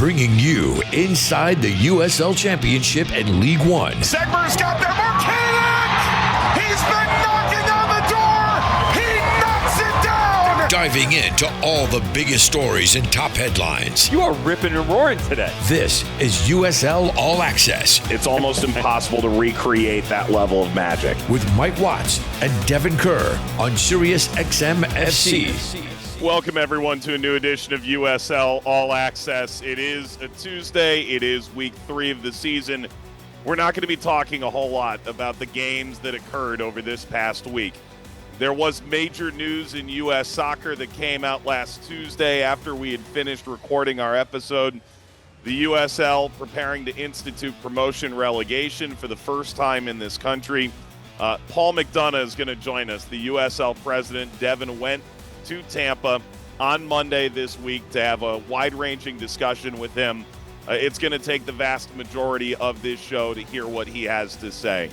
bringing you inside the USL Championship and League One. Segmer's got there. Marquinhos! He's been knocking on the door. He knocks it down. Diving into all the biggest stories and top headlines. You are ripping and roaring today. This is USL All Access. It's almost impossible to recreate that level of magic. With Mike Watts and Devon Kerr on SiriusXM FC. Welcome, everyone, to a new edition of USL All Access. It is a Tuesday. It is week 3 of the season. We're not going to be talking a whole lot about the games that occurred over this past week. There was major news in U.S. soccer that came out last Tuesday after we had finished recording our episode. The USL preparing to institute promotion relegation for the first time in this country. Paul McDonough is going to join us, the USL President. Devon went to Tampa on Monday this week to have a wide-ranging discussion with him. It's going to take the vast majority of this show to hear what he has to say.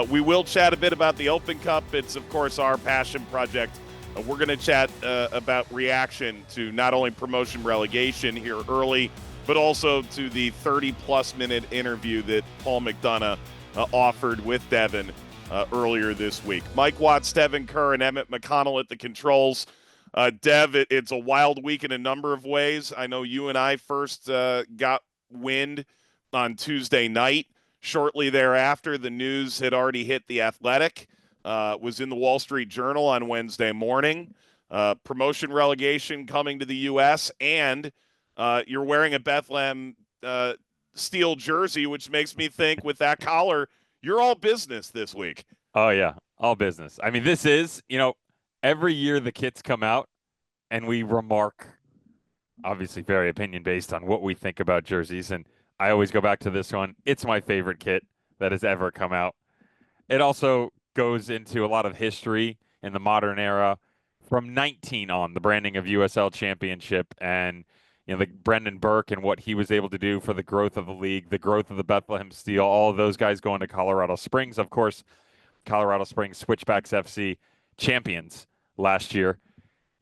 We will chat a bit about the Open Cup. It's, of course, our passion project. We're going to chat about reaction to not only promotion relegation here early, but also to the 30-plus minute interview that Paul McDonough offered with Devon earlier this week. Mike Watts, Devon Kerr, and Emmett McConnell at the controls. Dev, it's a wild week in a number of ways. I know you and I first got wind on Tuesday night. Shortly thereafter, the news had already hit The Athletic, was in the Wall Street Journal on Wednesday morning. Promotion relegation coming to the U.S., and you're wearing a Bethlehem steel jersey, which makes me think with that collar, you're all business this week. Oh, yeah, all business. I mean, this is, every year the kits come out and we remark, obviously very opinion-based on what we think about jerseys, and I always go back to this one. It's my favorite kit that has ever come out. It also goes into a lot of history in the modern era from 19 on, the branding of USL Championship and the Brendan Burke and what he was able to do for the growth of the league, the growth of the Bethlehem Steel, all of those guys going to Colorado Springs. Of course, Colorado Springs Switchbacks FC champions last year.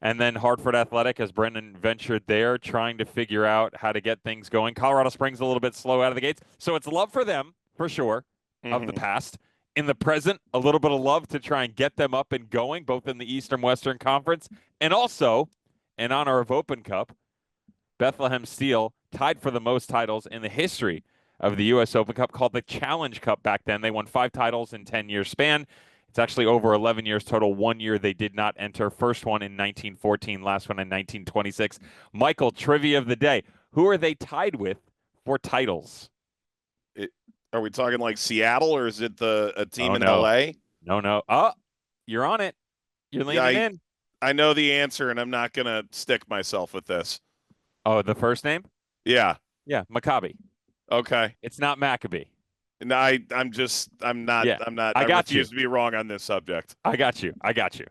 And then Hartford Athletic, as Brendan ventured there, trying to figure out how to get things going. Colorado Springs a little bit slow out of the gates. So it's love for them, for sure, of the past. In the present, a little bit of love to try and get them up and going, both in the Eastern-Western Conference. And also, in honor of Open Cup, Bethlehem Steel tied for the most titles in the history of the U.S. Open Cup, called the Challenge Cup back then. They won 5 titles in 10-year span. It's actually over 11 years total. 1 year they did not enter. First one in 1914, last one in 1926. Michael, trivia of the day. Who are they tied with for titles? Are we talking like Seattle, or is it a team in L.A.? No. Oh, you're on it. You're leaning in. I know the answer, and I'm not going to stick myself with this. Oh, the first name? Yeah. Yeah, Maccabi. Okay. It's not Maccabee. No, I'm not. Yeah. I got refuse to be wrong on this subject. I got you.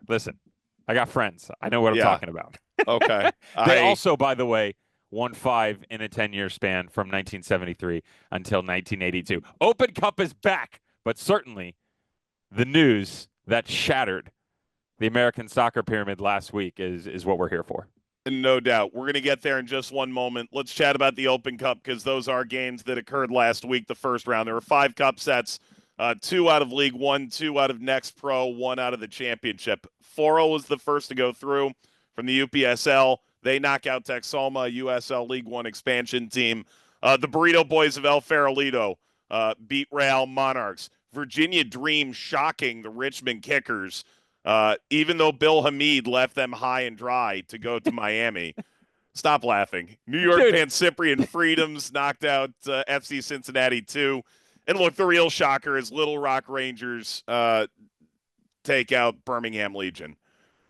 Listen, I got friends. I know what I'm talking about. Okay. They also, by the way, won 5 in a 10-year span from 1973 until 1982. Open Cup is back, but certainly the news that shattered the American soccer pyramid last week is what we're here for. No doubt. We're going to get there in just one moment. Let's chat about the Open Cup, because those are games that occurred last week, the first round. There were 5 cup sets, 2 out of League One, 2 out of Next Pro, 1 out of the Championship. Foro was the first to go through from the UPSL. They knock out Texoma, USL League One expansion team. The Burrito Boys of El Farolito beat Real Monarchs. Virginia Dream shocking the Richmond Kickers. Even though Bill Hamid left them high and dry to go to Miami. Stop laughing. New York Pan Cyprian Freedoms knocked out FC Cincinnati 2. And look, the real shocker is Little Rock Rangers take out Birmingham Legion.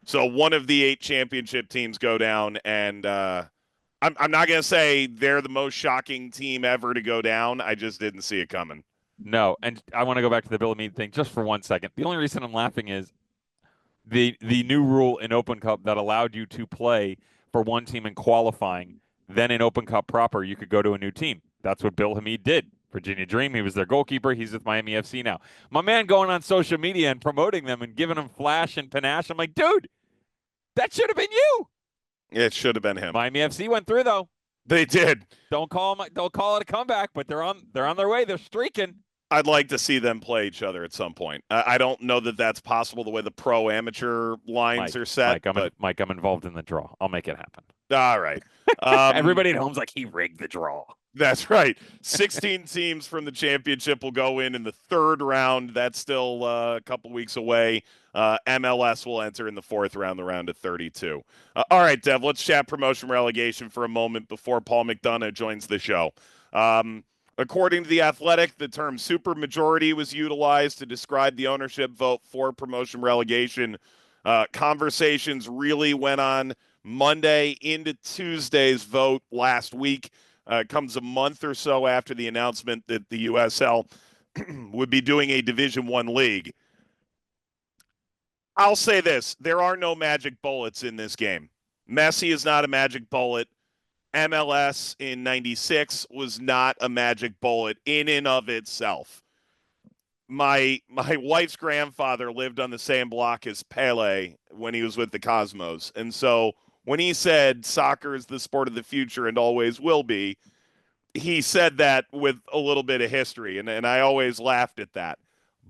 So one of the 8 championship teams go down, and I'm not going to say they're the most shocking team ever to go down. I just didn't see it coming. No, and I want to go back to the Bill Hamid thing just for 1 second. The only reason I'm laughing is the new rule in Open Cup that allowed you to play for one team in qualifying, then in Open Cup proper, you could go to a new team. That's what Bill Hamid did. Virginia Dream, he was their goalkeeper. He's with Miami FC now. My man going on social media and promoting them and giving them flash and panache. I'm like, dude, that should have been you. It should have been him. Miami FC went through, though. They did. Don't call it a comeback, but they're on their way. They're streaking. I'd like to see them play each other at some point. I don't know that that's possible the way the pro amateur lines are set. Mike, I'm involved in the draw. I'll make it happen. All right. Everybody at home's like, he rigged the draw. That's right. 16 teams from the championship will go in the third round. That's still a couple weeks away. MLS will enter in the fourth round, the round of 32. All right, Dev, let's chat promotion relegation for a moment before Paul McDonough joins the show. According to The Athletic, the term supermajority was utilized to describe the ownership vote for promotion relegation. Conversations really went on Monday into Tuesday's vote last week. Comes a month or so after the announcement that the USL would be doing a Division One league. I'll say this. There are no magic bullets in this game. Messi is not a magic bullet. MLS in 96 was not a magic bullet in and of itself. My wife's grandfather lived on the same block as Pele when he was with the Cosmos. And so when he said soccer is the sport of the future and always will be, he said that with a little bit of history, and I always laughed at that.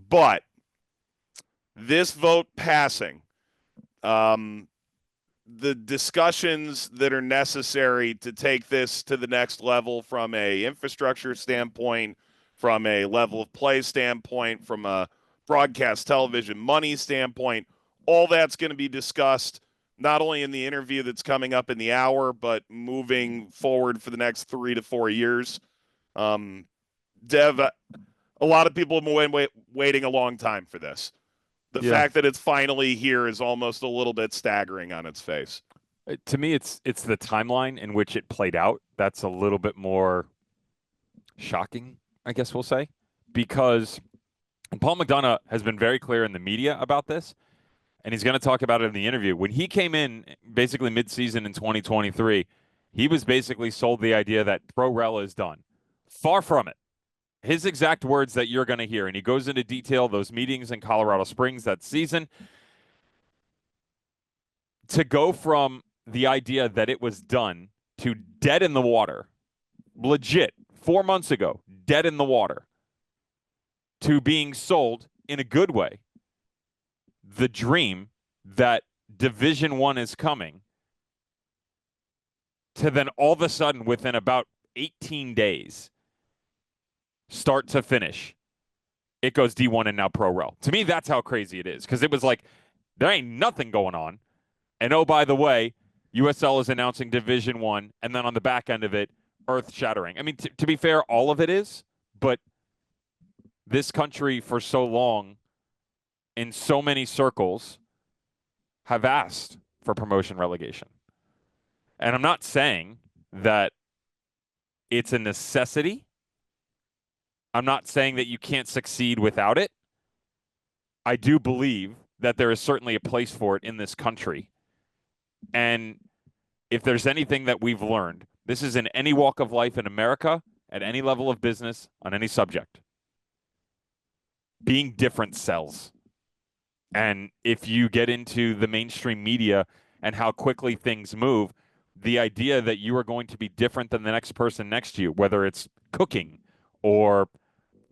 But this vote passing, the discussions that are necessary to take this to the next level from a infrastructure standpoint, from a level of play standpoint, from a broadcast television money standpoint, all that's going to be discussed not only in the interview that's coming up in the hour, but moving forward for the next 3 to 4 years. Dev, a lot of people have been waiting a long time for this. The fact that it's finally here is almost a little bit staggering on its face. To me, it's the timeline in which it played out that's a little bit more shocking, I guess we'll say, because Paul McDonough has been very clear in the media about this, and he's going to talk about it in the interview. When he came in basically mid-season in 2023, he was basically sold the idea that Pro Rel is done. Far from it. His exact words that you're going to hear, and he goes into detail, those meetings in Colorado Springs that season, to go from the idea that it was done to dead in the water, legit, 4 months ago, dead in the water, to being sold in a good way, the dream that Division One is coming, to then all of a sudden within about 18 days, start to finish, it goes D1 and now Pro Rel. To me, that's how crazy it is, because it was like, there ain't nothing going on. And oh, by the way, USL is announcing Division One, and then on the back end of it, earth-shattering. I mean, to be fair, all of it is, but this country for so long, in so many circles, have asked for promotion relegation. And I'm not saying that it's a necessity. I'm not saying that you can't succeed without it. I do believe that there is certainly a place for it in this country. And if there's anything that we've learned, this is in any walk of life in America, at any level of business, on any subject. Being different sells. And if you get into the mainstream media and how quickly things move, the idea that you are going to be different than the next person next to you, whether it's cooking or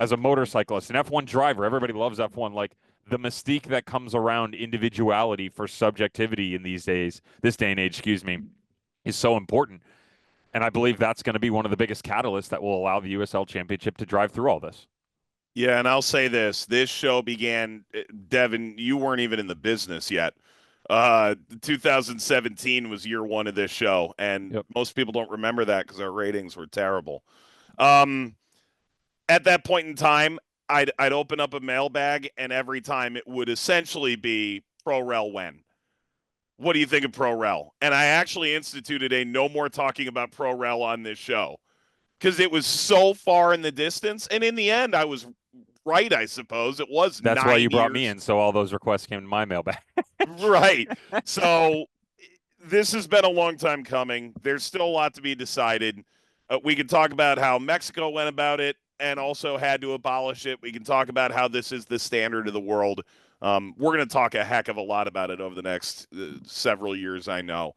as a motorcyclist, an F1 driver, everybody loves F1, like the mystique that comes around individuality for subjectivity in this day and age, is so important. And I believe that's going to be one of the biggest catalysts that will allow the USL Championship to drive through all this. Yeah, and I'll say this. This show began, Devin, you weren't even in the business yet. 2017 was year one of this show, and most people don't remember that because our ratings were terrible. At that point in time, I'd open up a mailbag, and every time it would essentially be Pro Rel when. What do you think of Pro Rel? And I actually instituted a no more talking about Pro Rel on this show because it was so far in the distance. And in the end, I was right, I suppose. It was 9 years. That's why you brought me in, so all those requests came to my mailbag. Right. So this has been a long time coming. There's still a lot to be decided. We can talk about how Mexico went about it and also had to abolish it. We can talk about how this is the standard of the world. We're going to talk a heck of a lot about it over the next several years, I know.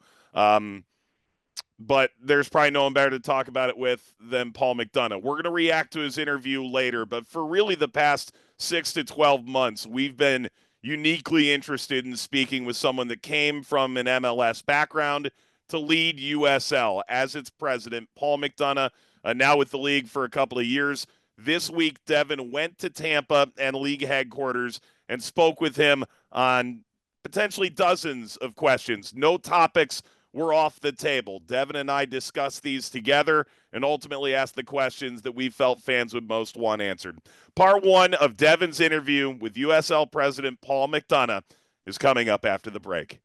but there's probably no one better to talk about it with than Paul McDonough. We're going to react to his interview later, but for really the past 6 to 12 months, we've been uniquely interested in speaking with someone that came from an MLS background to lead USL as its president. Paul McDonough, now with the league for a couple of years. This week, Devon went to Tampa and league headquarters and spoke with him on potentially dozens of questions. No topics were off the table. Devon and I discussed these together and ultimately asked the questions that we felt fans would most want answered. Part 1 of Devon's interview with USL President Paul McDonough is coming up after the break.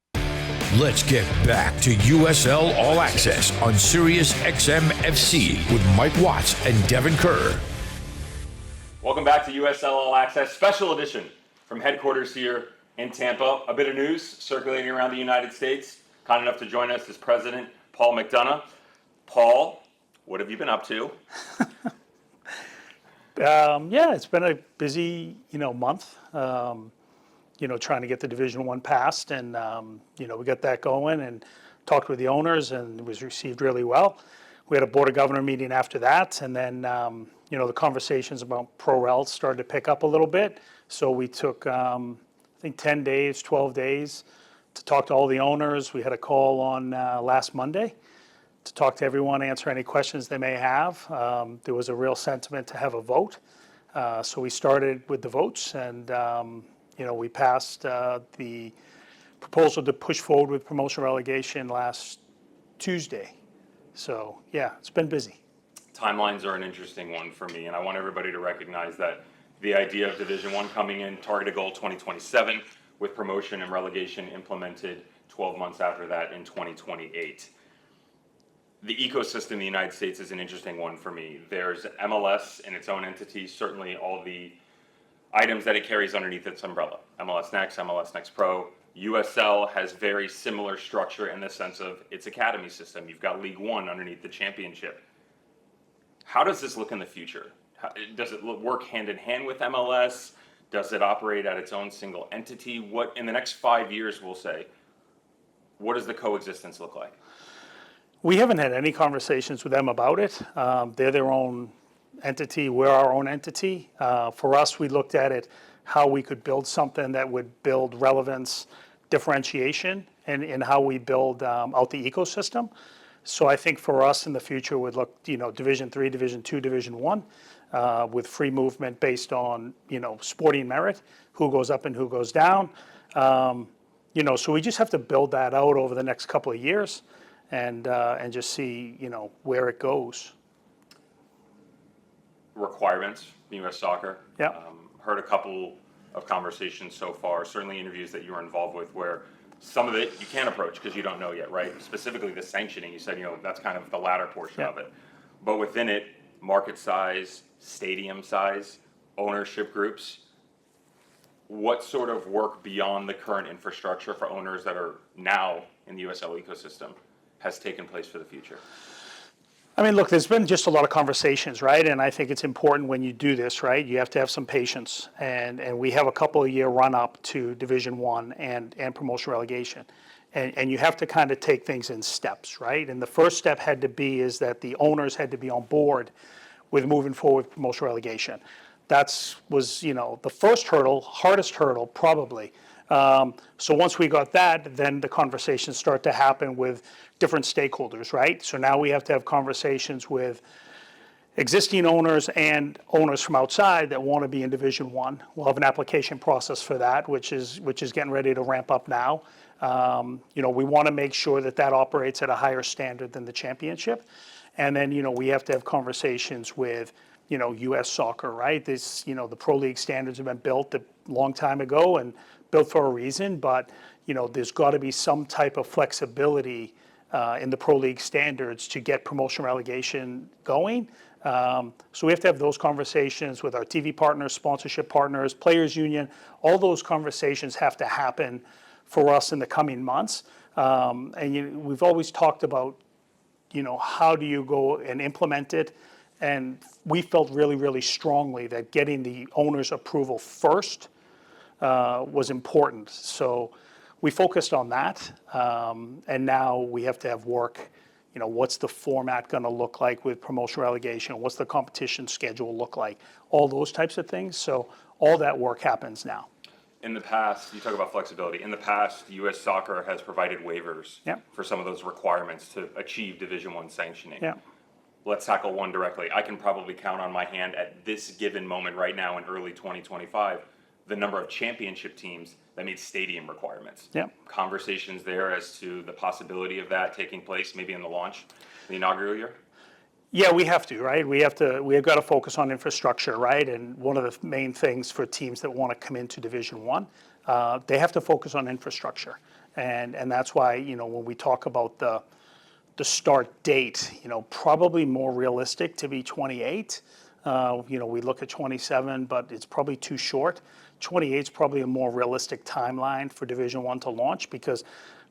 Let's get back to USL All Access on SiriusXM FC with Mike Watts and Devon Kerr. Welcome back to USL All Access, special edition from headquarters here in Tampa. A bit of news circulating around the United States. Kind enough to join us is President Paul McDonough. Paul, what have you been up to? Yeah, it's been a busy, month. Trying to get the Division One passed, and we got that going, and talked with the owners, and it was received really well. We had a Board of Governor meeting after that, and then the conversations about pro-rel started to pick up a little bit. So we took, I think, 10 days, 12 days to talk to all the owners. We had a call on last Monday to talk to everyone, answer any questions they may have. There was a real sentiment to have a vote. So we started with the votes, and we passed the proposal to push forward with promotion relegation last Tuesday. So, yeah, it's been busy. Timelines are an interesting one for me, and I want everybody to recognize that the idea of Division One coming in, targeted goal 2027, with promotion and relegation implemented 12 months after that in 2028. The ecosystem in the United States is an interesting one for me. There's MLS in its own entity, certainly all the items that it carries underneath its umbrella. MLS Next, MLS Next Pro. USL has very similar structure in the sense of its academy system. You've got League One underneath the championship. How does this look in the future? Does it work hand in hand with MLS? Does it operate at its own single entity? What, in the next 5 years, we'll say, what does the coexistence look like? We haven't had any conversations with them about it. They're their own entity. We're our own entity. For us, we looked at it, how we could build something that would build relevance, differentiation, and how we build out the ecosystem. So I think for us in the future, we'd look, Division 3, Division 2, Division 1, with free movement based on, sporting merit, who goes up and who goes down. So we just have to build that out over the next couple of years and just see, where it goes. Requirements, U.S. Soccer. Yeah. Heard a couple of conversations so far, certainly interviews that you were involved with, where some of it you can't approach because you don't know yet, right? Specifically the sanctioning, you said, that's kind of the latter portion of it. But within it, market size, stadium size, ownership groups, what sort of work beyond the current infrastructure for owners that are now in the USL ecosystem has taken place for the future? I mean, look, there's been just a lot of conversations, right? And I think it's important when you do this, right? You have to have some patience. And we have a couple of year run up to Division One and promotion relegation. And you have to kind of take things in steps, right? And the first step had to be is that the owners had to be on board with moving forward with promotion relegation. That was, the first hurdle, hardest hurdle probably. So once we got that, then the conversations start to happen with different stakeholders, right? So now we have to have conversations with existing owners and owners from outside that want to be in Division One. We'll have an application process for that, which is getting ready to ramp up now. We want to make sure that operates at a higher standard than the championship. And then, we have to have conversations with, U.S. Soccer, right? This, the Pro League standards have been built a long time ago and built for a reason, but, there's got to be some type of flexibility in the Pro League standards to get promotion relegation going. So we have to have those conversations with our TV partners, sponsorship partners, players union. All those conversations have to happen for us in the coming months. And we've always talked about, how do you go and implement it? And we felt really, really strongly that getting the owner's approval first was important. So we focused on that. And now we have to have work, what's the format going to look like with promotion relegation? What's the competition schedule look like? All those types of things. So all that work happens now. In the past, you talk about flexibility. In the past, U.S. Soccer has provided waivers for some of those requirements to achieve Division One sanctioning. Yeah. Let's tackle one directly. I can probably count on my hand at this given moment right now in early 2025 the number of championship teams that meet stadium requirements. Yeah. Conversations there as to the possibility of that taking place maybe in the launch, the inaugural year? Yeah, we have to, right? We have got to focus on infrastructure, right? And one of the main things for teams that want to come into Division One, they have to focus on infrastructure. And that's why, when we talk about the start date, probably more realistic to be 28. We look at 27, but it's probably too short. 28 is probably a more realistic timeline for Division One to launch, because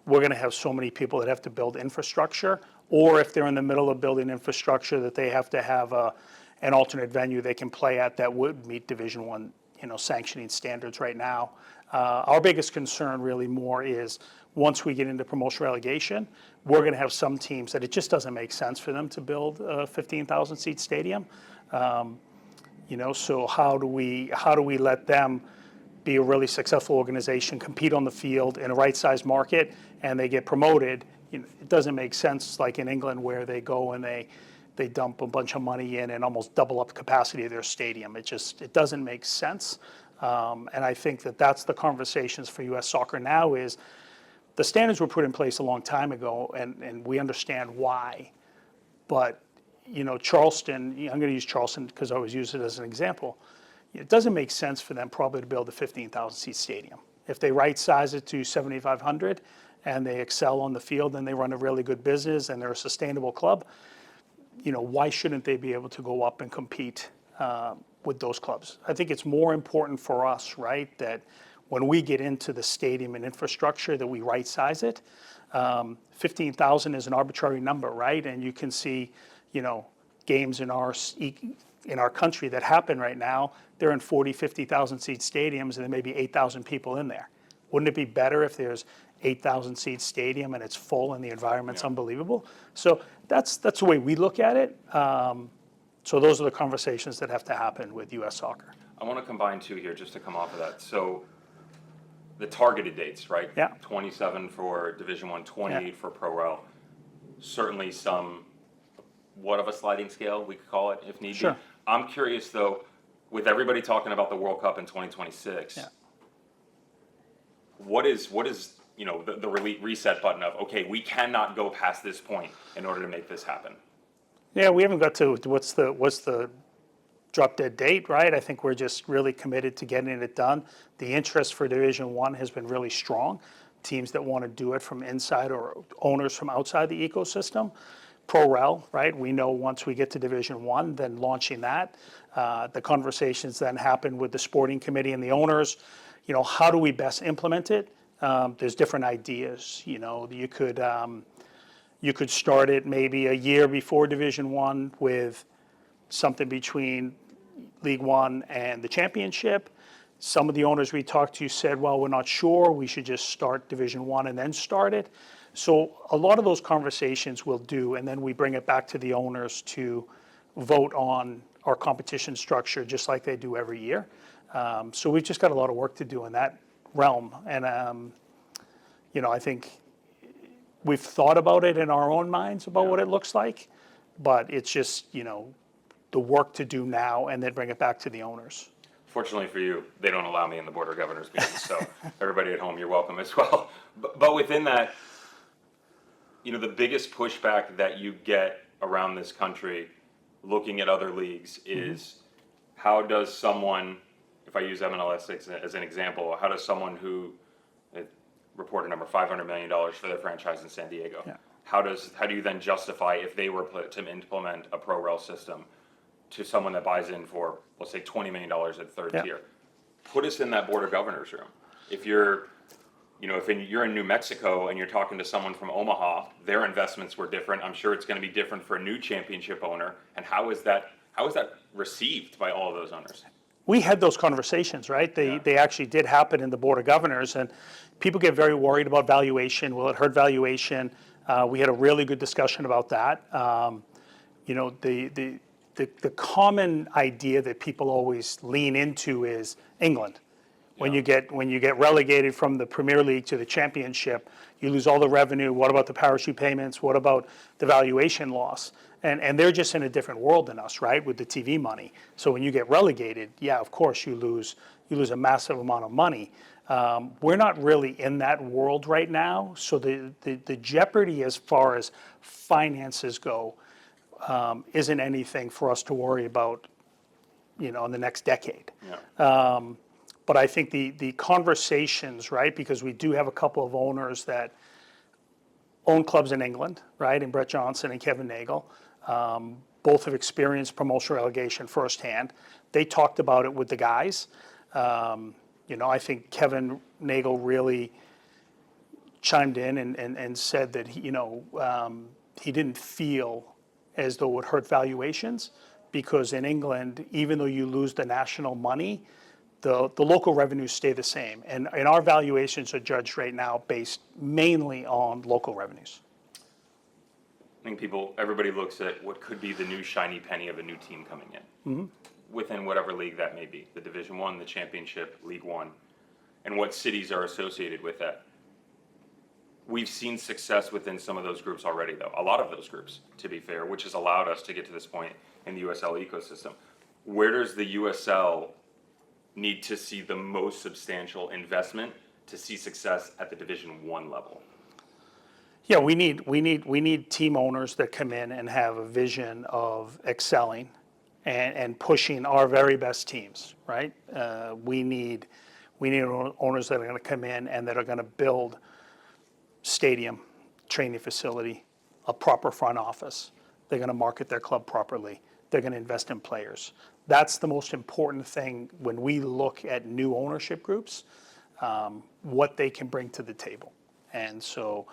we're going to have so many people that have to build infrastructure, or if they're in the middle of building infrastructure, that they have to have an alternate venue they can play at that would meet Division One, sanctioning standards right now. Our biggest concern really more is once we get into promotion relegation, we're going to have some teams that it just doesn't make sense for them to build a 15,000 seat stadium. So how do we let them be a really successful organization, compete on the field in a right-sized market, and they get promoted? It doesn't make sense like in England where they go and they dump a bunch of money in and almost double up the capacity of their stadium. It doesn't make sense. And I think that's the conversations for U.S. Soccer now is the standards were put in place a long time ago, and we understand why. But, Charleston, I'm going to use Charleston because I always use it as an example. It doesn't make sense for them probably to build a 15,000 seat stadium. If they right size it to 7,500 and they excel on the field and they run a really good business and they're a sustainable club, why shouldn't they be able to go up and compete with those clubs? I think it's more important for us, right, that when we get into the stadium and infrastructure that we right size it. 15,000 is an arbitrary number, right? And you can see, games in our country that happen right now, they're in 40, 50,000 seat stadiums and there may be 8,000 people in there. Wouldn't it be better if there's 8,000 seat stadium and it's full and the environment's unbelievable? So that's the way we look at it. So those are the conversations that have to happen with U.S. Soccer. I want to combine two here just to come off of that. So the targeted dates, right? Yeah. 27 for Division One, 28 for Pro Rel. Certainly what of a sliding scale we could call it if need be. I'm curious though, with everybody talking about the World Cup in 2026, what is the reset button of, okay, we cannot go past this point in order to make this happen? Yeah, we haven't got to what's the drop dead date, right? I think we're just really committed to getting it done. The interest for Division One has been really strong. Teams that want to do it from inside or owners from outside the ecosystem. Pro Rel, right? We know once we get to Division One, then launching that, the conversations then happen with the sporting committee and the owners. How do we best implement it? There's different ideas. You could start it maybe a year before Division One with something between League One and the championship. Some of the owners we talked to said, well, we're not sure. We should just start Division One and then start it. So a lot of those conversations we'll do, and then we bring it back to the owners to vote on our competition structure just like they do every year. So we've just got a lot of work to do in that realm. And, I think we've thought about it in our own minds about what it looks like, but it's just, the work to do now and then bring it back to the owners. Fortunately for you, they don't allow me in the Board of Governors meetings, so everybody at home, you're welcome as well. But within that, the biggest pushback that you get around this country looking at other leagues is how does someone, if I use MLS as an example, how does someone who reported number $500 million for their franchise in San Diego, how do you then justify if they were to implement a Pro Rel system to someone that buys in for, let's say, $20 million at third tier? Put us in that Board of Governors room. If you're you're in New Mexico and you're talking to someone from Omaha, their investments were different. I'm sure it's going to be different for a new championship owner. And how is that received by all of those owners? We had those conversations, right? They actually did happen in the Board of Governors, and people get very worried about valuation. Will it hurt valuation? We had a really good discussion about that. The common idea that people always lean into is England. When you get relegated from the Premier League to the Championship, you lose all the revenue. What about the parachute payments? What about the valuation loss? And they're just in a different world than us, right? With the TV money. So when you get relegated, yeah, of course you lose a massive amount of money. We're not really in that world right now. So the jeopardy as far as finances go isn't anything for us to worry about, in the next decade. Yeah. But I think the conversations, right, because we do have a couple of owners that own clubs in England, right, and Brett Johnson and Kevin Nagle, both have experienced promotion relegation firsthand. They talked about it with the guys. I think Kevin Nagle really chimed in and said that he didn't feel as though it would hurt valuations, because in England, even though you lose the national money, the local revenues stay the same. And our valuations are judged right now based mainly on local revenues. I think everybody looks at what could be the new shiny penny of a new team coming in, within whatever league that may be, the Division One, the Championship, League One, and what cities are associated with that. We've seen success within some of those groups already, though, a lot of those groups, to be fair, which has allowed us to get to this point in the USL ecosystem. Where does the USL need to see the most substantial investment to see success at the Division One level? Yeah, we need team owners that come in and have a vision of excelling and pushing our very best teams, right? We need owners that are going to come in and that are going to build stadium, training facility, a proper front office. They're going to market their club properly. They're going to invest in players. That's the most important thing when we look at new ownership groups, what they can bring to the table. And so,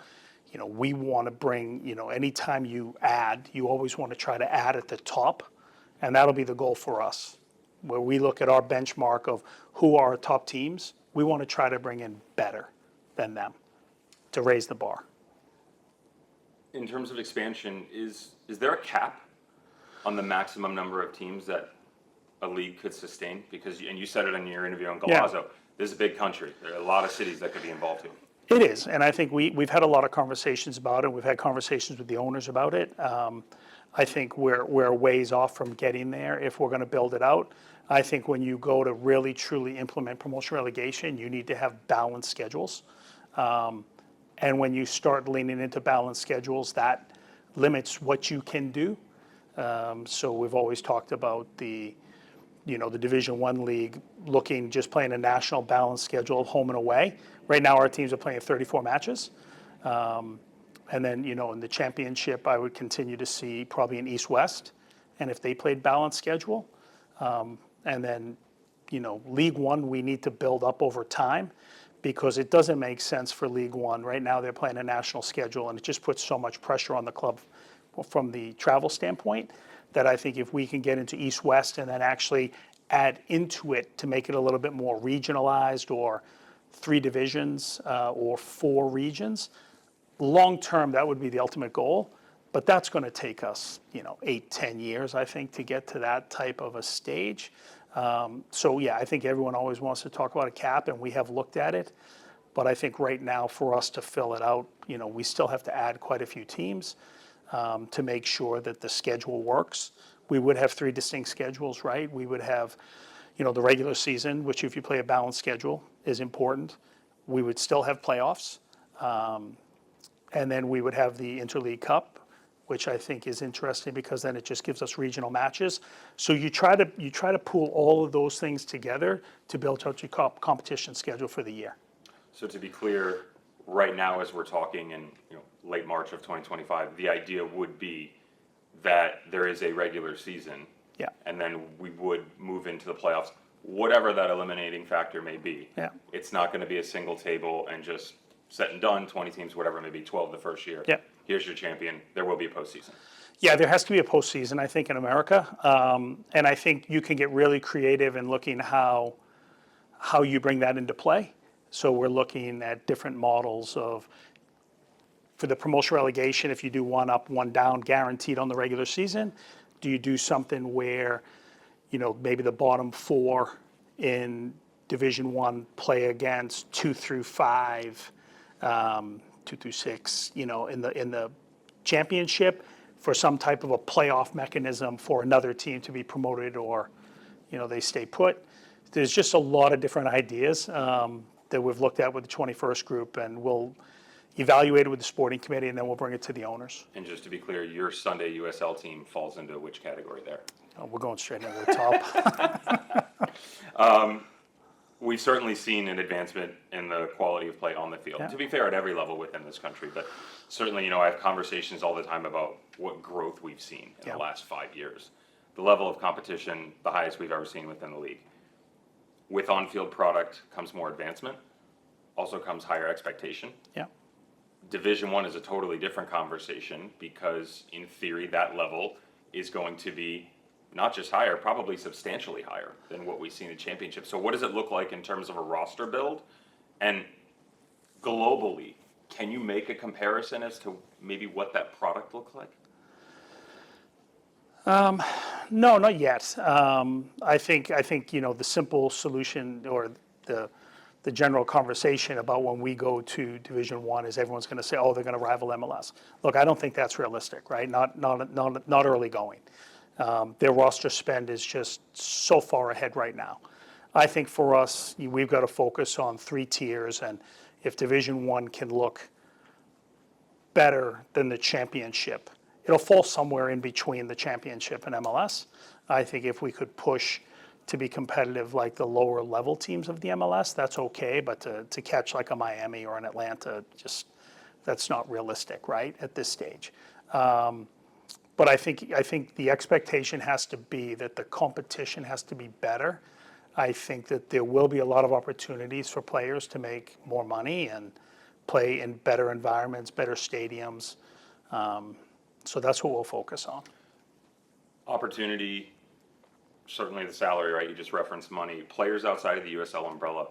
we want to bring, anytime you add, you always want to try to add at the top, and that'll be the goal for us. Where we look at our benchmark of who are our top teams, we want to try to bring in better than them to raise the bar. In terms of expansion, is there a cap on the maximum number of teams that a league could sustain? Because, and you said it in your interview on Galazzo, this is a big country. There are a lot of cities that could be involved too. It is, and I think we've had a lot of conversations about it. We've had conversations with the owners about it. I think we're ways off from getting there if we're going to build it out. I think when you go to really truly implement promotion relegation, you need to have balanced schedules. And when you start leaning into balanced schedules, that limits what you can do. So we've always talked about the Division One league just playing a national balanced schedule of home and away. Right now, our teams are playing 34 matches. And then, in the championship, I would continue to see probably an East-West. And if they played balanced schedule, and then, League One, we need to build up over time, because it doesn't make sense for League One. Right now, they're playing a national schedule, and it just puts so much pressure on the club from the travel standpoint, that I think if we can get into East-West and then actually add into it to make it a little bit more regionalized, or 3 divisions or 4 regions, long term, that would be the ultimate goal. But that's going to take us, 8-10 years, I think, to get to that type of a stage. So yeah, I think everyone always wants to talk about a cap, and we have looked at it. But I think right now, for us to fill it out, we still have to add quite a few teams to make sure that the schedule works. We would have 3 distinct schedules, right? We would have, the regular season, which if you play a balanced schedule is important. We would still have playoffs. And then we would have the Interleague Cup, which I think is interesting, because then it just gives us regional matches. So you try to pool all of those things together to build out your competition schedule for the year. So to be clear, right now as we're talking in late March of 2025, the idea would be that there is a regular season, and then we would move into the playoffs, whatever that eliminating factor may be. Yeah. It's not going to be a single table and just set and done, 20 teams, whatever it may be, 12 the first year. Yeah. Here's your champion. There will be a postseason. Yeah, there has to be a postseason, I think, in America. And I think you can get really creative in looking how you bring that into play. So we're looking at different models of for the promotion relegation, if you do one up, one down, guaranteed on the regular season? Do you do something where, maybe the bottom four in Division One play against 2 through 5, 2 through 6, in the championship for some type of a playoff mechanism for another team to be promoted, or, they stay put? There's just a lot of different ideas that we've looked at with the 21st group, and we'll evaluate it with the sporting committee, and then we'll bring it to the owners. And just to be clear, your Sunday USL team falls into which category there? Oh, we're going straight into the top. We've certainly seen an advancement in the quality of play on the field. Yeah. To be fair, at every level within this country, but certainly, I have conversations all the time about what growth we've seen in Yeah. the last 5 years. The level of competition, the highest we've ever seen within the league. With on-field product comes more advancement, also comes higher expectation. Yeah. Division One is a totally different conversation because, in theory, that level is going to be not just higher, probably substantially higher than what we see in the championship. So what does it look like in terms of a roster build? And globally, can you make a comparison as to maybe what that product looks like? No, not yet. I think the simple solution, or the general conversation about when we go to Division One, is everyone's going to say, "Oh, they're going to rival MLS." Look, I don't think that's realistic, right? Not early going. Their roster spend is just so far ahead right now. I think for us, we've got to focus on 3 tiers, and if Division One can look better than the championship, it'll fall somewhere in between the championship and MLS. I think if we could push to be competitive like the lower level teams of the MLS, that's okay, but to catch like a Miami or an Atlanta, just that's not realistic, right, at this stage. But I think the expectation has to be that the competition has to be better. I think that there will be a lot of opportunities for players to make more money and play in better environments, better stadiums. So that's what we'll focus on. Opportunity, certainly the salary, right? You just referenced money. Players outside of the USL umbrella,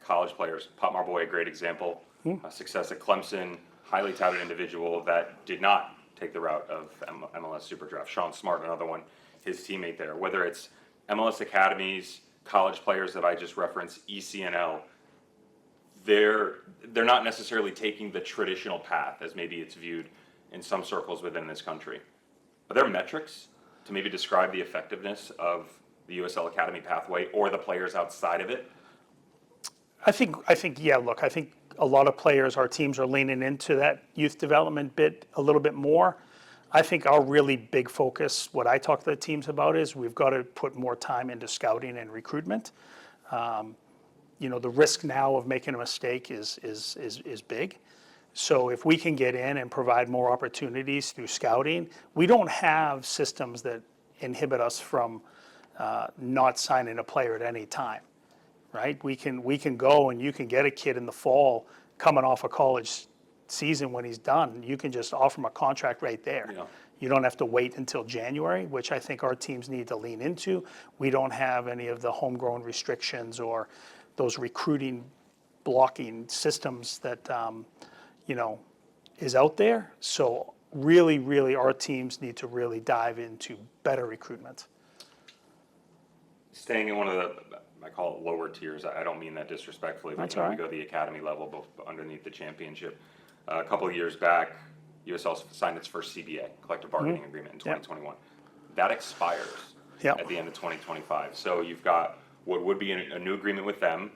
college players. Pop Marboy, a great example. Success at Clemson, highly touted individual that did not take the route of MLS Super Draft. Sean Smart, another one, his teammate there. Whether it's MLS academies, college players that I just referenced, ECNL, they're not necessarily taking the traditional path as maybe it's viewed in some circles within this country. Are there metrics to maybe describe the effectiveness of the USL Academy pathway or the players outside of it? I think, yeah, look, I think a lot of players, our teams are leaning into that youth development bit a little bit more. I think our really big focus, what I talk to the teams about, is we've got to put more time into scouting and recruitment. The risk now of making a mistake is big. So if we can get in and provide more opportunities through scouting, we don't have systems that inhibit us from not signing a player at any time, right? We can go and you can get a kid in the fall coming off a college season when he's done. You can just offer him a contract right there. Yeah. You don't have to wait until January, which I think our teams need to lean into. We don't have any of the homegrown restrictions or those recruiting blocking systems that is out there. So really, our teams need to really dive into better recruitment. Staying in one of the, I call it lower tiers, I don't mean that disrespectfully, but That's all right. we go the academy level underneath the championship. A couple of years back, USL signed its first CBA, collective bargaining agreement, in 2021. That expires at the end of 2025. So you've got what would be a new agreement with them,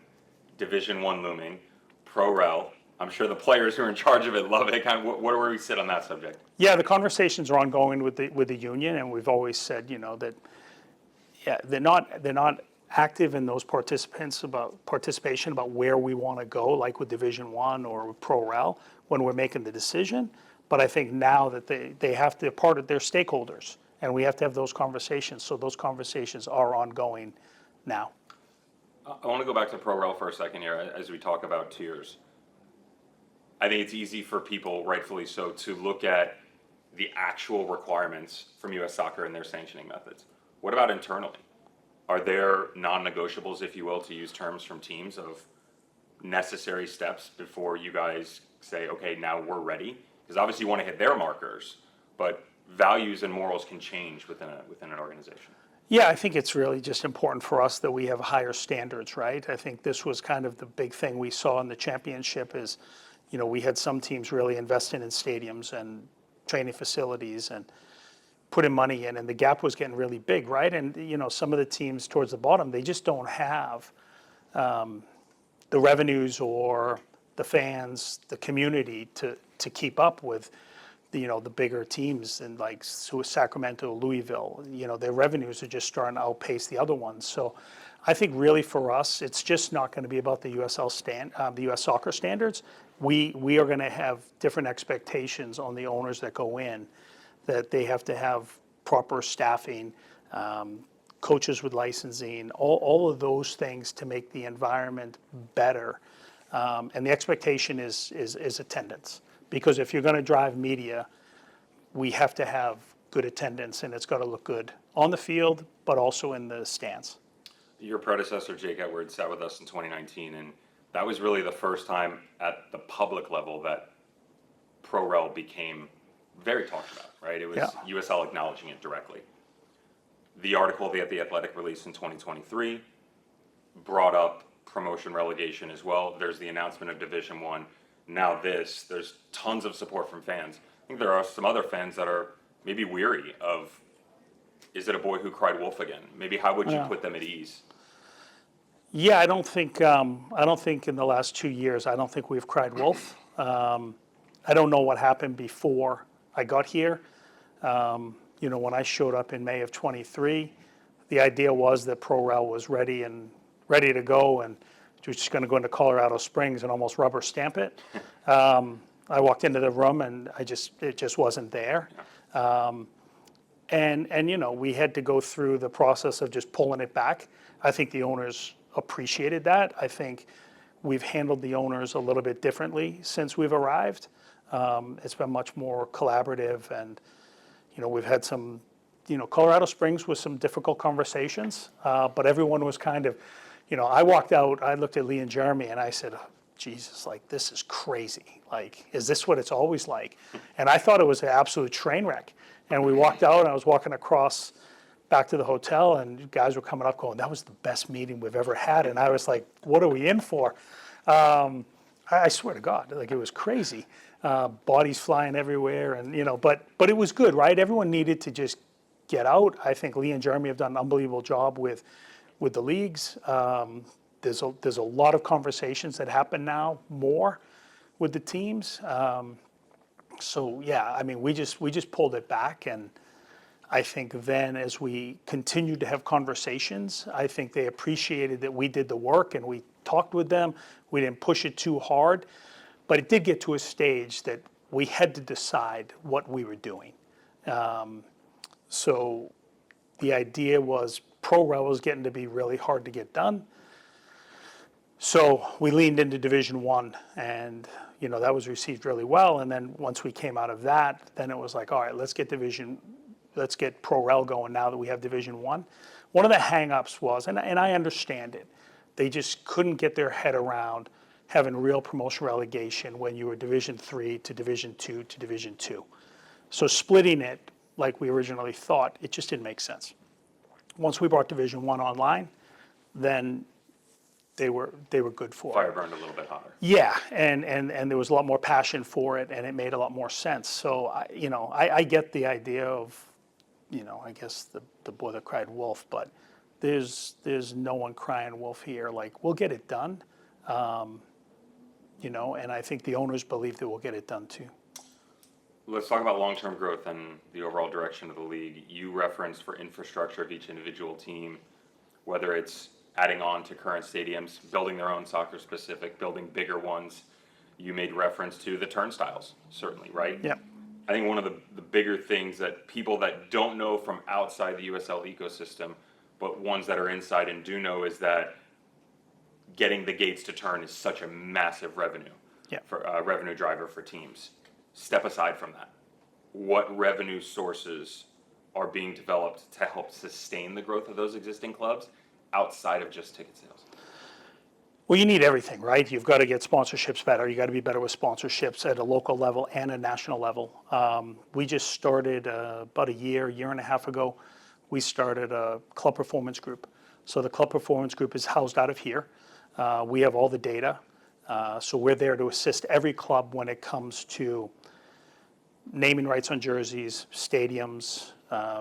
Division One looming, Pro-Rel. I'm sure the players who are in charge of it love it. Kind of, where do we sit on that subject? Yeah, the conversations are ongoing with the union, and we've always said, that they're not active in those participation about where we want to go, like with Division One or with Pro-Rel, when we're making the decision. But I think now that they have to part of their stakeholders, and we have to have those conversations. So those conversations are ongoing now. I want to go back to Pro-Rel for a second here as we talk about tiers. I think it's easy for people, rightfully so, to look at the actual requirements from U.S. Soccer and their sanctioning methods. What about internally? Are there non-negotiables, if you will, to use terms from teams, of necessary steps before you guys say, okay, now we're ready? Because obviously you want to hit their markers, but values and morals can change within an organization. Yeah, I think it's really just important for us that we have higher standards, right? I think this was kind of the big thing we saw in the championship is, we had some teams really investing in stadiums and training facilities and putting money in, and the gap was getting really big, right? And, some of the teams towards the bottom, they just don't have the revenues or the fans, the community to keep up with the bigger teams in like Sacramento, Louisville. Their revenues are just starting to outpace the other ones. So I think really for us, it's just not going to be about the the U.S. soccer standards. We are going to have different expectations on the owners that go in, that they have to have proper staffing, coaches with licensing, all of those things to make the environment better. And the expectation is attendance. Because if you're going to drive media, we have to have good attendance, and it's got to look good on the field, but also in the stands. Your predecessor, Jake Edwards, sat with us in 2019, and that was really the first time at the public level that ProRel became very talked about, right? It was USL acknowledging it directly. The article that The Athletic released in 2023 brought up promotion relegation as well. There's the announcement of Division One. Now there's tons of support from fans. I think there are some other fans that are maybe weary of, is it a boy who cried wolf again? Maybe how would you put them at ease? Yeah, I don't think in the last 2 years, I don't think we've cried wolf. I don't know what happened before I got here. When I showed up in May of 23, the idea was that ProRel was ready to go, and we're just going to go into Colorado Springs and almost rubber stamp it. I walked into the room and it just wasn't there. And we had to go through the process of just pulling it back. I think the owners appreciated that. I think we've handled the owners a little bit differently since we've arrived. It's been much more collaborative, and we've had some, Colorado Springs was some difficult conversations, but everyone was kind of, I walked out, I looked at Lee and Jeremy, and I said, oh, Jesus, this is crazy. Is this what it's always like? And I thought it was an absolute train wreck. And we walked out, and I was walking across back to the hotel, and guys were coming up going, that was the best meeting we've ever had. And I was like, what are we in for? I swear to God, it was crazy. Bodies flying everywhere, and but it was good, right? Everyone needed to just get out. I think Lee and Jeremy have done an unbelievable job with the leagues. There's a lot of conversations that happen now more with the teams. So yeah, we just pulled it back, and I think then as we continued to have conversations, I think they appreciated that we did the work and we talked with them. We didn't push it too hard, but it did get to a stage that we had to decide what we were doing. So the idea was ProRel was getting to be really hard to get done. So we leaned into Division One, and that was received really well. And then once we came out of that, then it was like, all right, let's get ProRel going now that we have Division One. One of the hang-ups was, and I understand it, they just couldn't get their head around having real promotion relegation when you were Division 3 to Division 2 to Division 2. So splitting it like we originally thought, it just didn't make sense. Once we brought Division 1 online, then they were good for it. Fire burned a little bit hotter. Yeah, and there was a lot more passion for it, and it made a lot more sense. So I get the idea of, I guess the boy that cried wolf, but there's no one crying wolf here. We'll get it done, and I think the owners believe that we'll get it done too. Let's talk about long-term growth and the overall direction of the league. You referenced for infrastructure of each individual team, whether it's adding on to current stadiums, building their own soccer-specific, building bigger ones. You made reference to the turnstiles, certainly, right? Yeah. I think one of the bigger things that people that don't know from outside the USL ecosystem, but ones that are inside and do know, is that getting the gates to turn is such a massive revenue driver for teams. Step aside from that. What revenue sources are being developed to help sustain the growth of those existing clubs outside of just ticket sales? Well, you need everything, right? You've got to get sponsorships better. You got to be better with sponsorships at a local level and a national level. We just started about a year and a half ago. We started a club performance group. So the club performance group is housed out of here. We have all the data. So we're there to assist every club when it comes to naming rights on jerseys, stadiums,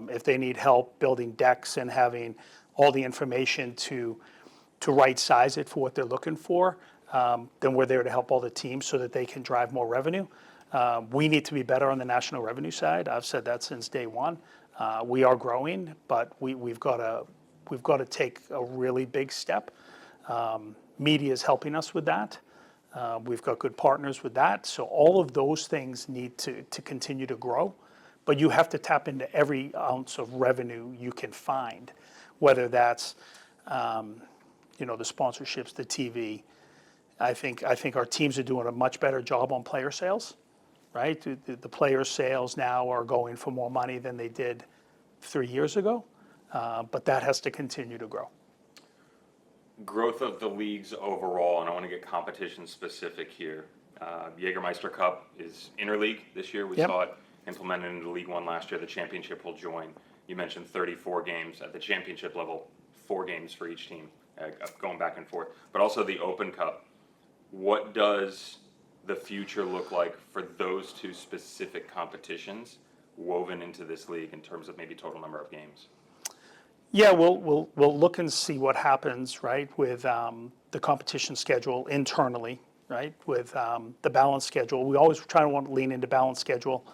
if they need help building decks and having all the information to right size it for what they're looking for, then we're there to help all the teams so that they can drive more revenue. We need to be better on the national revenue side. I've said that since day one. We are growing, but we've got to take a really big step. Media is helping us with that. We've got good partners with that. So all of those things need to continue to grow. But you have to tap into every ounce of revenue you can find, whether that's the sponsorships, the TV. I think our teams are doing a much better job on player sales, right? The player sales now are going for more money than they did 3 years ago, but that has to continue to grow. Growth of the leagues overall, and I want to get competition specific here. Jägermeister Cup is interleague this year. We saw it implemented into League One last year. The championship will join. You mentioned 34 games at the championship level, 4 games for each team, going back and forth. But also the Open Cup. What does the future look like for those two specific competitions woven into this league in terms of maybe total number of games? Yeah, we'll look and see what happens, right, with the competition schedule internally, right, with the balance schedule. We always try to want to lean into balance schedule.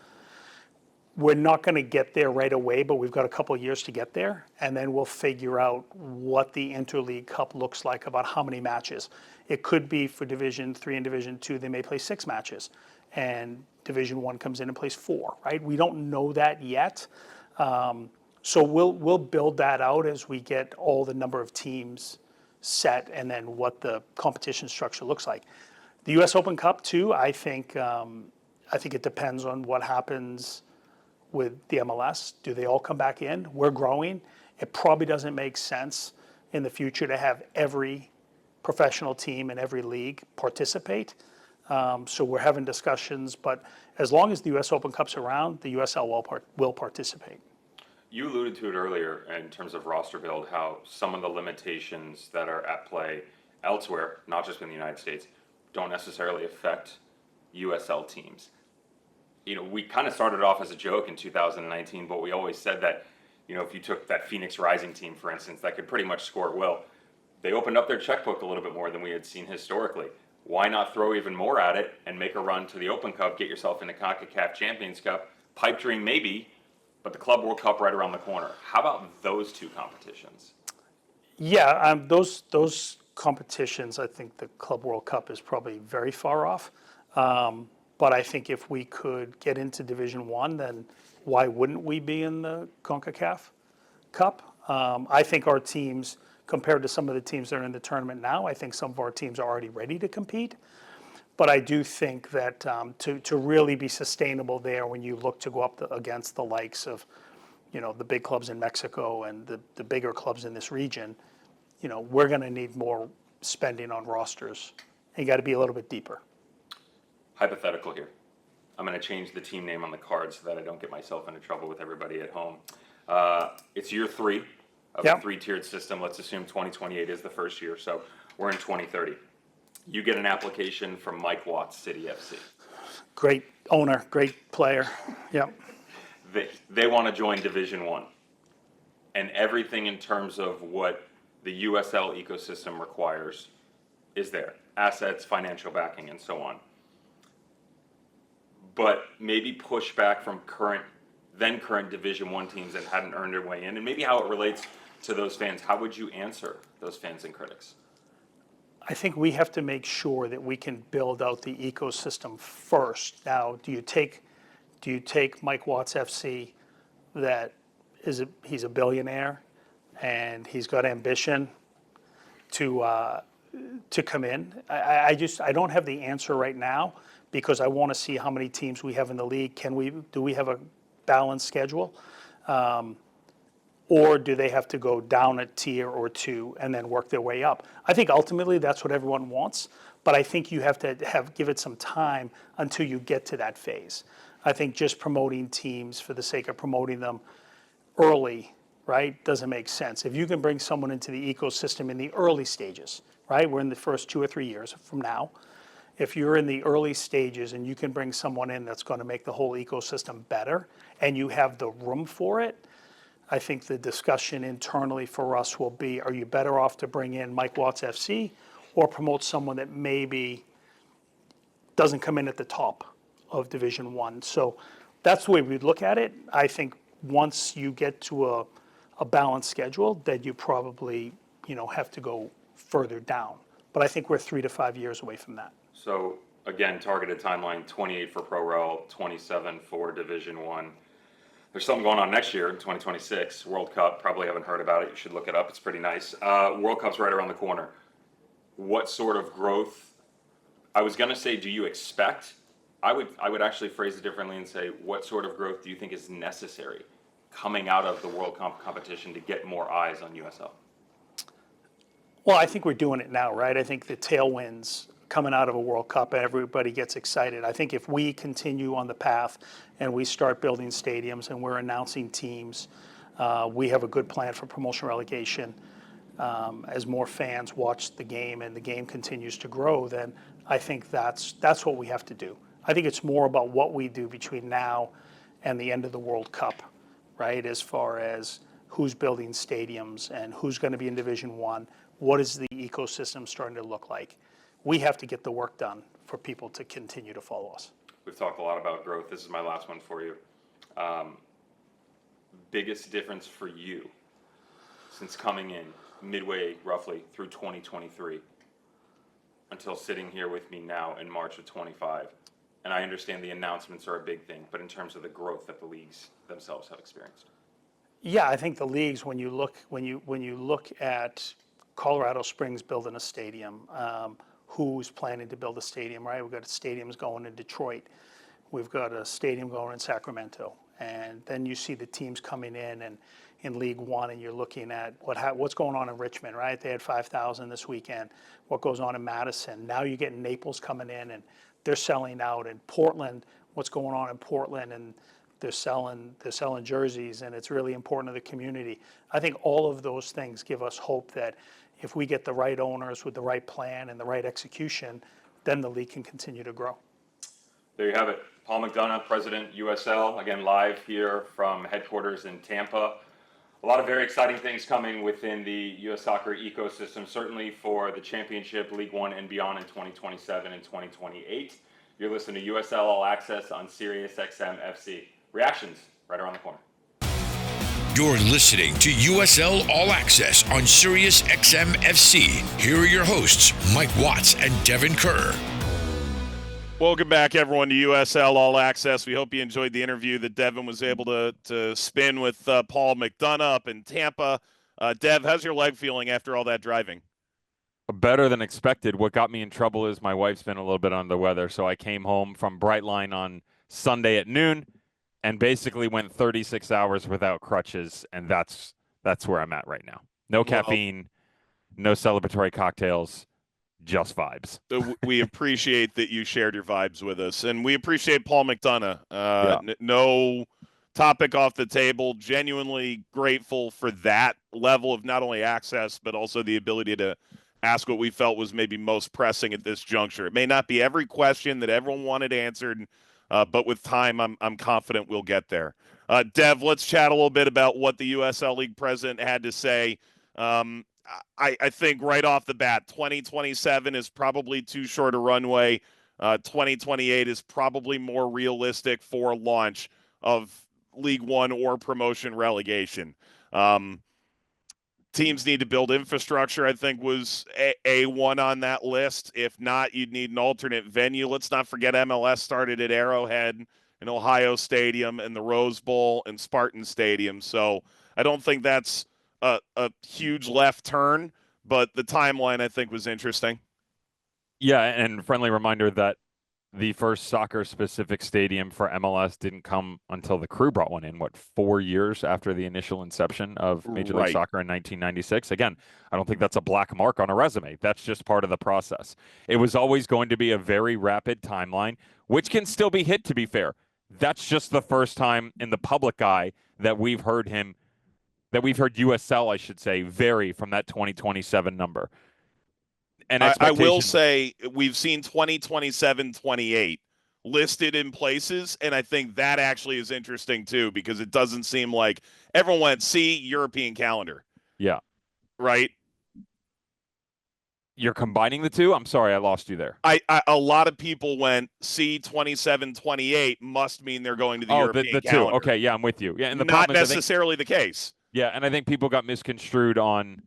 We're not going to get there right away, but we've got a couple of years to get there, and then we'll figure out what the Interleague Cup looks like, about how many matches. It could be for Division 3 and Division 2, they may play 6 matches, and Division 1 comes in and plays 4, right? We don't know that yet. So we'll build that out as we get all the number of teams set and then what the competition structure looks like. The U.S. Open Cup too, I think it depends on what happens with the MLS. Do they all come back in? We're growing. It probably doesn't make sense in the future to have every professional team in every league participate. So we're having discussions, but as long as the U.S. Open Cup's around, the USL will participate. You alluded to it earlier in terms of roster build, how some of the limitations that are at play elsewhere, not just in the United States, don't necessarily affect USL teams. We kind of started off as a joke in 2019, but we always said that, if you took that Phoenix Rising team, for instance, that could pretty much score at will, they opened up their checkbook a little bit more than we had seen historically. Why not throw even more at it and make a run to the Open Cup, get yourself into CONCACAF Champions Cup, pipe dream maybe, but the Club World Cup right around the corner. How about those two competitions? Yeah, those competitions, I think the Club World Cup is probably very far off. But I think if we could get into Division One, then why wouldn't we be in the CONCACAF Cup? I think our teams, compared to some of the teams that are in the tournament now, I think some of our teams are already ready to compete. But I do think that to really be sustainable there, when you look to go up against the likes of, the big clubs in Mexico and the bigger clubs in this region, we're going to need more spending on rosters. You got to be a little bit deeper. Hypothetical here. I'm going to change the team name on the card so that I don't get myself into trouble with everybody at home. It's year 3 of a 3-tiered system. Let's assume 2028 is the first year, so we're in 2030. You get an application from Mike Watts, City FC. Great owner, great player. Yeah. They want to join Division One, and everything in terms of what the USL ecosystem requires is there: assets, financial backing, and so on. But maybe pushback from current Division One teams that hadn't earned their way in, and maybe how it relates to those fans. How would you answer those fans and critics? I think we have to make sure that we can build out the ecosystem first. Now, do you take Mike Watts FC, that he's a billionaire and he's got ambition to come in? I don't have the answer right now, because I want to see how many teams we have in the league. Do we have a balanced schedule? or do they have to go down a tier or two and then work their way up? I think ultimately that's what everyone wants, but I think you have to give it some time until you get to that phase. I think just promoting teams for the sake of promoting them early, right, doesn't make sense. If you can bring someone into the ecosystem in the early stages, right, we're in the first 2 or 3 years from now. If you're in the early stages and you can bring someone in that's going to make the whole ecosystem better and you have the room for it, I think the discussion internally for us will be, are you better off to bring in Mike Watts FC or promote someone that maybe doesn't come in at the top of Division One? So that's the way we look at it. I think once you get to a balanced schedule, then you probably, have to go further down. But I think we're 3 to 5 years away from that. So again, targeted timeline 28 for Pro Rel, 27 for Division One. There's something going on next year in 2026, World Cup. Probably haven't heard about it. You should look it up. It's pretty nice. World Cup's right around the corner. What sort of growth? I was going to say, do you expect? I would actually phrase it differently and say, what sort of growth do you think is necessary coming out of the World Cup competition to get more eyes on USL? Well, I think we're doing it now, right? I think the tailwinds coming out of a World Cup, everybody gets excited. I think if we continue on the path and we start building stadiums and we're announcing teams, we have a good plan for promotion relegation. As more fans watch the game and the game continues to grow, then I think that's what we have to do. I think it's more about what we do between now and the end of the World Cup, right? As far as who's building stadiums and who's going to be in Division One, what is the ecosystem starting to look like? We have to get the work done for people to continue to follow us. We've talked a lot about growth. This is my last one for you. Biggest difference for you since coming in midway roughly through 2023 until sitting here with me now in March of 25. And I understand the announcements are a big thing, but in terms of the growth that the leagues themselves have experienced. Yeah, I think the leagues, when you look at Colorado Springs building a stadium, who's planning to build a stadium, right? We've got stadiums going in Detroit. We've got a stadium going in Sacramento. And then you see the teams coming in League One, and you're looking at what's going on in Richmond, right? They had 5,000 this weekend. What goes on in Madison? Now you get Naples coming in, and they're selling out. In Portland, what's going on in Portland? And they're selling jerseys, and it's really important to the community. I think all of those things give us hope that if we get the right owners with the right plan and the right execution, then the league can continue to grow. There you have it. Paul McDonough, President USL, again live here from headquarters in Tampa. A lot of very exciting things coming within the U.S. soccer ecosystem, certainly for the championship, League One, and beyond in 2027 and 2028. You're listening to USL All Access on SiriusXM FC. Reactions right around the corner. You're listening to USL All Access on SiriusXM FC. Here are your hosts, Mike Watts and Devon Kerr. Welcome back, everyone, to USL All Access. We hope you enjoyed the interview that Devon was able to spin with Paul McDonough up in Tampa. Dev, how's your leg feeling after all that driving? Better than expected. What got me in trouble is my wife's been a little bit under the weather, so I came home from Brightline on Sunday at noon and basically went 36 hours without crutches, and that's where I'm at right now. No caffeine, no celebratory cocktails, just vibes. We appreciate that you shared your vibes with us, and we appreciate Paul McDonough. No topic off the table. Genuinely grateful for that level of not only access, but also the ability to ask what we felt was maybe most pressing at this juncture. It may not be every question that everyone wanted answered, but with time, I'm confident we'll get there. Dev, let's chat a little bit about what the USL League president had to say. I think right off the bat, 2027 is probably too short a runway. 2028 is probably more realistic for launch of League One or promotion relegation. Teams need to build infrastructure, I think, was A1 on that list. If not, you'd need an alternate venue. Let's not forget MLS started at Arrowhead and Ohio Stadium and the Rose Bowl and Spartan Stadium. So I don't think that's a huge left turn, but the timeline, I think, was interesting. Yeah, and friendly reminder that the first soccer-specific stadium for MLS didn't come until the Crew brought one in, 4 years after the initial inception of Major League Soccer in 1996? Again, I don't think that's a black mark on a resume. That's just part of the process. It was always going to be a very rapid timeline, which can still be hit, to be fair. That's just the first time in the public eye that we've heard USL, I should say, vary from that 2027 number. And I will say we've seen 2027, 28 listed in places, and I think that actually is interesting too, because it doesn't seem like everyone went, see, European calendar. Yeah. Right? You're combining the two? I'm sorry, I lost you there. A lot of people went, see, 27, 28 must mean they're going to the European calendar. Two. Okay, yeah, I'm with you. Yeah, and the not problem is, necessarily the case. Yeah, and I think people got misconstrued on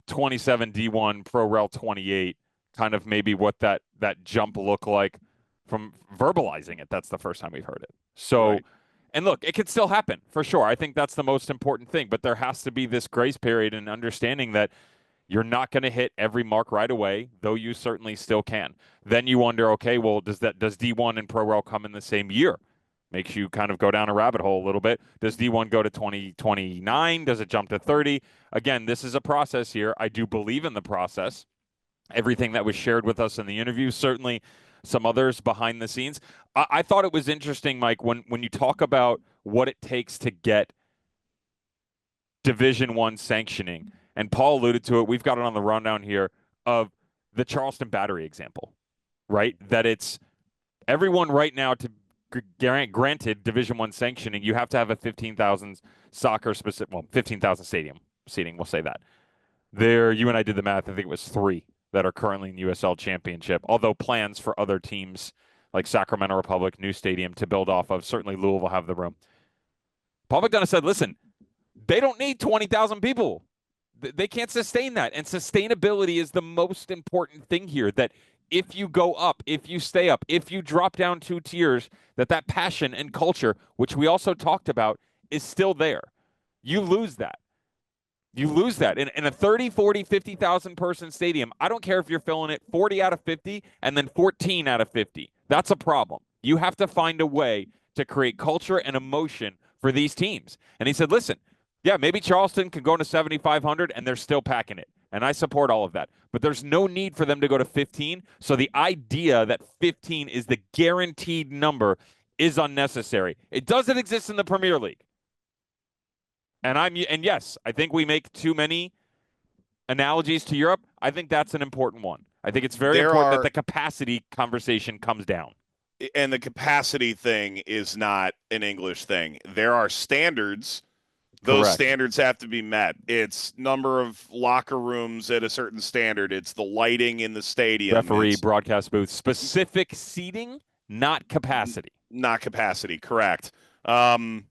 27 D1 Pro Rel 28, kind of maybe what that jump looked like from verbalizing it. That's the first time we've heard it. So, right. And look, it could still happen for sure. I think that's the most important thing, but there has to be this grace period and understanding that you're not going to hit every mark right away, though you certainly still can. Then you wonder, okay, well, does D1 and Pro Rel come in the same year? Makes you kind of go down a rabbit hole a little bit. Does D1 go to 2029? Does it jump to 30? Again, this is a process here. I do believe in the process. Everything that was shared with us in the interview, certainly some others behind the scenes. I thought it was interesting, Mike, when you talk about what it takes to get Division One sanctioning, and Paul alluded to it, we've got it on the rundown here, of the Charleston Battery example, right? That it's everyone right now to granted Division One sanctioning, you have to have a 15,000 15,000 stadium seating. We'll say that. There, you and I did the math. I think it was 3 that are currently in USL Championship. Although plans for other teams like Sacramento Republic, new stadium to build off of. Certainly, Louisville have the room. Paul McDonough said, "Listen, they don't need 20,000 people. They can't sustain that, and sustainability is the most important thing here. That." If you go up, if you stay up, if you drop down 2 tiers, that passion and culture, which we also talked about, is still there. You lose that. You lose that. In a 30, 40, 50,000 person stadium, I don't care if you're filling it 40 out of 50 and then 14 out of 50. That's a problem. You have to find a way to create culture and emotion for these teams. And he said, listen, yeah, maybe Charleston can go into 7,500 and they're still packing it. And I support all of that. But there's no need for them to go to 15. So the idea that 15 is the guaranteed number is unnecessary. It doesn't exist in the Premier League. And yes, I think we make too many analogies to Europe. I think that's an important one. I think it's very important that the capacity conversation comes down. And the capacity thing is not an English thing. There are standards. Those Correct. Standards have to be met. It's number of locker rooms at a certain standard. It's the lighting in the stadium. Referee, broadcast booth, specific seating, not capacity. Not capacity, correct. And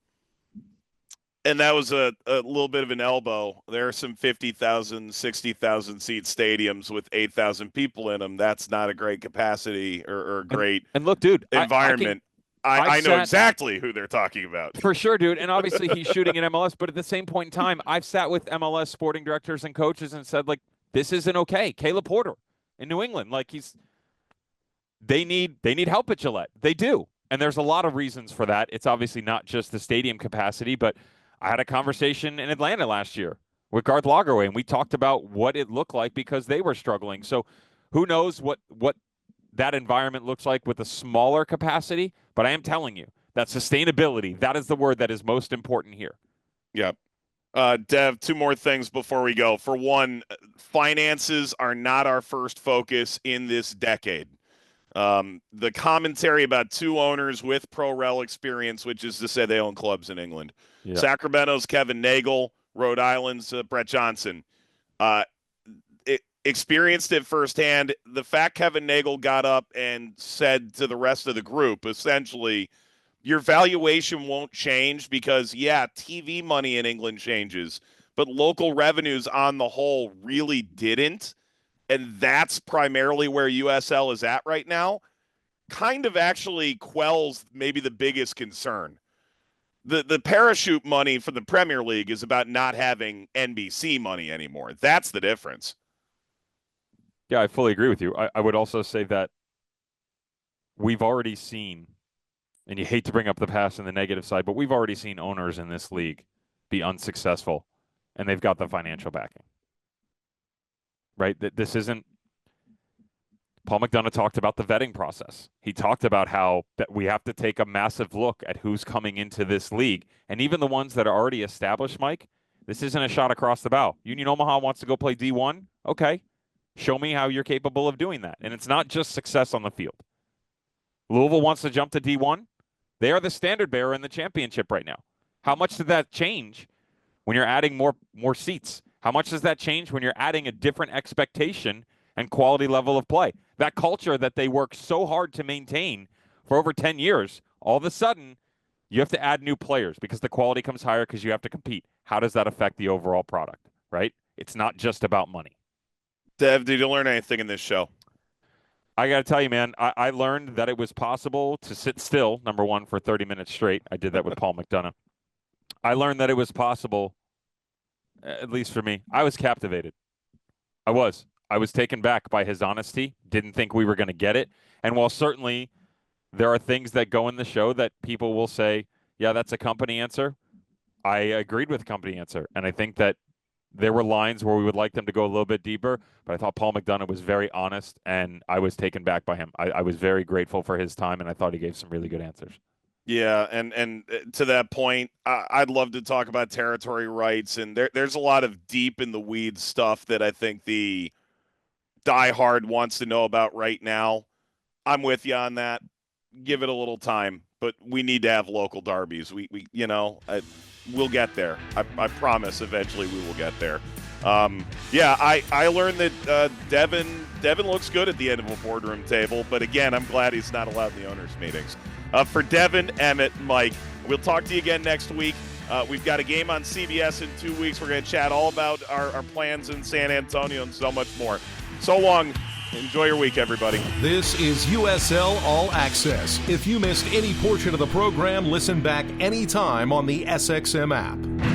that was a little bit of an elbow. There are some 50,000, 60,000 seat stadiums with 8,000 people in them. That's not a great capacity or a great and look, dude, environment. I know exactly who they're talking about. For sure, dude. And obviously he's shooting in MLS, but at the same point in time, I've sat with MLS sporting directors and coaches and said, like, this isn't okay. Caleb Porter in New England, like they need help at Gillette. They do. And there's a lot of reasons for that. It's obviously not just the stadium capacity, but I had a conversation in Atlanta last year with Garth Lagerwey, and we talked about what it looked like because they were struggling. So who knows what that environment looks like with a smaller capacity, but I am telling you that sustainability, that is the word that is most important here. Yep. Dev, 2 more things before we go. For one, finances are not our first focus in this decade. The commentary about 2 owners with pro rel experience, which is to say they own clubs in England. Yeah. Sacramento's Kevin Nagle, Rhode Island's Brett Johnson. Experienced it firsthand. The fact Kevin Nagle got up and said to the rest of the group, essentially, your valuation won't change because, yeah, TV money in England changes, but local revenues on the whole really didn't. And that's primarily where USL is at right now, kind of actually quells maybe the biggest concern. The parachute money for the Premier League is about not having NBC money anymore. That's the difference. Yeah, I fully agree with you. I would also say that we've already seen, and you hate to bring up the past and the negative side, but we've already seen owners in this league be unsuccessful, and they've got the financial backing. Right? This isn't. Paul McDonough talked about the vetting process. He talked about how that we have to take a massive look at who's coming into this league. And even the ones that are already established, Mike, this isn't a shot across the bow. Union Omaha wants to go play D1. Okay. Show me how you're capable of doing that. And it's not just success on the field. Louisville wants to jump to D1. They are the standard bearer in the championship right now. How much did that change when you're adding more seats? How much does that change when you're adding a different expectation and quality level of play? That culture that they work so hard to maintain for over 10 years, all of a sudden, you have to add new players because the quality comes higher because you have to compete. How does that affect the overall product, right? It's not just about money. Dev, did you learn anything in this show? I got to tell you, man, I learned that it was possible to sit still, number one, for 30 minutes straight. I did that with Paul McDonough. I learned that it was possible, at least for me. I was captivated. I was taken back by his honesty, didn't think we were going to get it. And while certainly there are things that go in the show that people will say, yeah, that's a company answer, I agreed with company answer. And I think that there were lines where we would like them to go a little bit deeper, but I thought Paul McDonough was very honest, and I was taken back by him. I was very grateful for his time, and I thought he gave some really good answers. Yeah, and to that point, I'd love to talk about territory rights, and there's a lot of deep in the weeds stuff that I think the diehard wants to know about right now. I'm with you on that. Give it a little time, but we need to have local derbies. We'll get there. I promise. Eventually, we will get there. I learned that Devon looks good at the end of a boardroom table, but again, I'm glad he's not allowed in the owners' meetings. For Devon, Emmett, Mike, we'll talk to you again next week. We've got a game on CBS in 2 weeks. We're going to chat all about our plans in San Antonio and so much more. So long. Enjoy your week, everybody. This is USL All Access. If you missed any portion of the program, listen back anytime on the SXM app.